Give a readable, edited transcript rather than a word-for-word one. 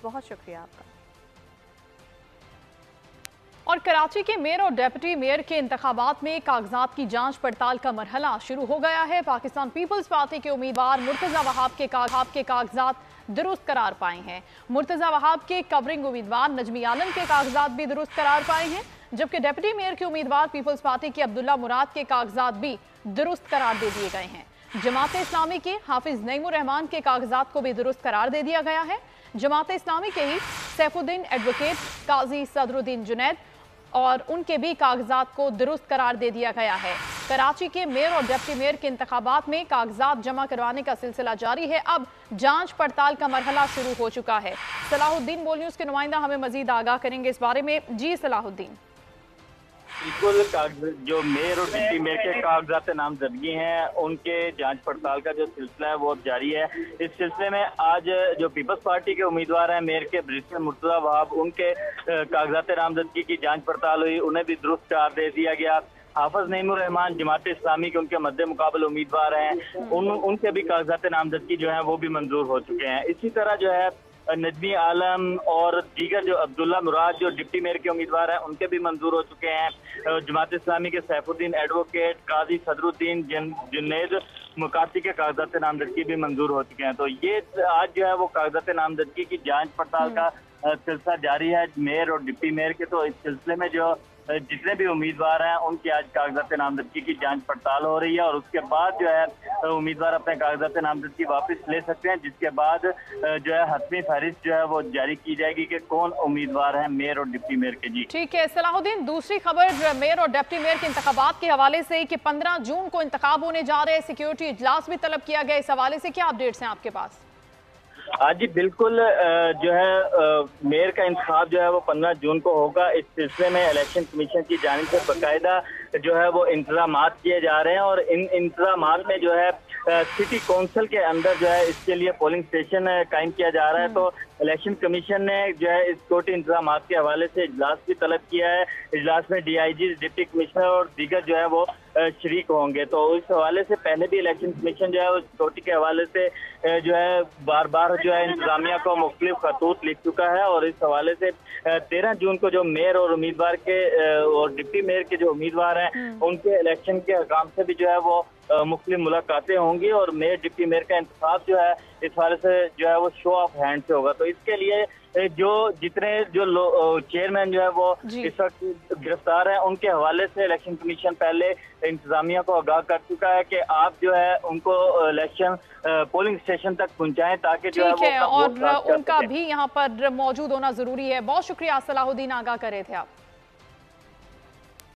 बहुत शुक्रिया आपका। और कराची के मेयर और डेप्यूटी मेयर के इंतखाबात में कागजात की जांच पड़ताल का मरहला शुरू हो गया है। पाकिस्तान पीपल्स पार्टी के उम्मीदवार मुर्तजा वहाब के कागजात दुरुस्त करार पाए हैं। मुर्तजा वहाब के कवरिंग उम्मीदवार नजमी आलम के कागजात भी दुरुस्त करार पाए हैं, जबकि डेप्यूटी मेयर के उम्मीदवार पीपल्स पार्टी के अब्दुल्ला मुराद के कागजात भी दुरुस्त करार दे दिए गए हैं। जमात इस्लामी के हाफिज नईमुर रहमान के कागजात को भी दुरुस्त करार दे दिया गया है। जमात इस्लामी के ही सैफुद्दीन एडवोकेट काजी सदरुद्दीन जुनैद और उनके भी कागजात को दुरुस्त करार दे दिया गया है। कराची के मेयर और डिप्टी मेयर के इंतखाबात में कागजात जमा करवाने का सिलसिला जारी है। अब जांच पड़ताल का मरहला शुरू हो चुका है। सलाहुद्दीन बोल न्यूज़ के नुमाइंदा हमें मजीद आगाह करेंगे इस बारे में। जी सलाहुद्दीन। बिल्कुल, जो मेयर और डिप्टी मेयर के कागजात नामजदगी हैं उनके जांच पड़ताल का जो सिलसिला है वो जारी है। इस सिलसिले में आज जो पीपल्स पार्टी के उम्मीदवार हैं मेयर के बैरिस्टर मुर्तजा वहाब, उनके कागजात नामजदगी की जांच पड़ताल हुई, उन्हें भी दुरुस्त करार दे दिया गया। हाफिज नईमुर रहमान जमात इस्लामी के उनके मद्दे मुकाबले उम्मीदवार हैं, उनके भी कागजात नामजदगी जो है वो भी मंजूर हो चुके हैं। इसी तरह जो है नजमी आलम और दीगर जो अब्दुल्ला मुराद जो डिप्टी मेयर के उम्मीदवार हैं उनके भी मंजूर हो चुके हैं। जमात इस्लामी के सैफुद्दीन एडवोकेट काजी सदरुद्दीन जुनैद मुकाती के कागजात नामजदगी भी मंजूर हो चुके हैं। तो ये आज जो है वो कागजात नामजदगी की जांच पड़ताल का सिलसिला जारी है मेयर और डिप्टी मेयर के। तो इस सिलसिले में जो जितने भी उम्मीदवार हैं उनकी आज कागजात नामजदगी की जांच पड़ताल हो रही है और उसके बाद जो है उम्मीदवार अपने कागजात नामजदगी वापस ले सकते हैं, जिसके बाद जो है हतमी फहरिस्त जो है वो जारी की जाएगी कि कौन उम्मीदवार हैं मेयर और डिप्टी मेयर के। जी ठीक है सलाहुद्दीन, दूसरी खबर मेयर और डिप्टी मेयर के इंतखाबात के हवाले से कि 15 जून को इंतखाब होने जा रहे हैं, सिक्योरिटी इजलास भी तलब किया गया, इस हवाले से क्या अपडेट्स हैं आपके पास? आज जी बिल्कुल, जो है मेयर का इंतखाब जो है वो 15 जून को होगा। इस सिलसिले में इलेक्शन कमीशन की जानिब से बाकायदा जो है वो इंतजामात किए जा रहे हैं और इन इंतजामात में जो है सिटी काउंसिल के अंदर जो है इसके लिए पोलिंग स्टेशन कायम किया जा रहा है। तो इलेक्शन कमीशन ने जो है इस कोर्टी इंतजामात के हवाले से इजलास भी तलब किया है। इजलास में DIG, डिप्टी कमिश्नर और दीगर जो है वो शरीक होंगे। तो इस हवाले से पहले भी इलेक्शन कमीशन जो है वो सिक्योरिटी के हवाले से जो है बार बार जो है इंतजामिया को मुख्तलिफ खतूत लिख चुका है और इस हवाले से 13 जून को जो मेयर और उम्मीदवार के और डिप्टी मेयर के जो उम्मीदवार हैं उनके इलेक्शन के हकाम से भी जो है वो मुख्तलिफ मुलाकातें होंगी और मेयर डिप्टी मेयर का इंतखाब जो है इस हवाले से जो है वो शो ऑफ हैंड से होगा। तो इसके लिए जो जितने जो चेयरमैन जो है वो इस वक्त गिरफ्तार हैं उनके हवाले से इलेक्शन कमीशन पहले इंतजामिया को आगाह कर चुका है कि आप जो है उनको इलेक्शन पोलिंग स्टेशन तक पहुंचाएं ताकि जो है वो और उनका भी यहाँ पर मौजूद होना जरूरी है। बहुत शुक्रिया सलाहुद्दीन, आगाह कर रहे थे आप।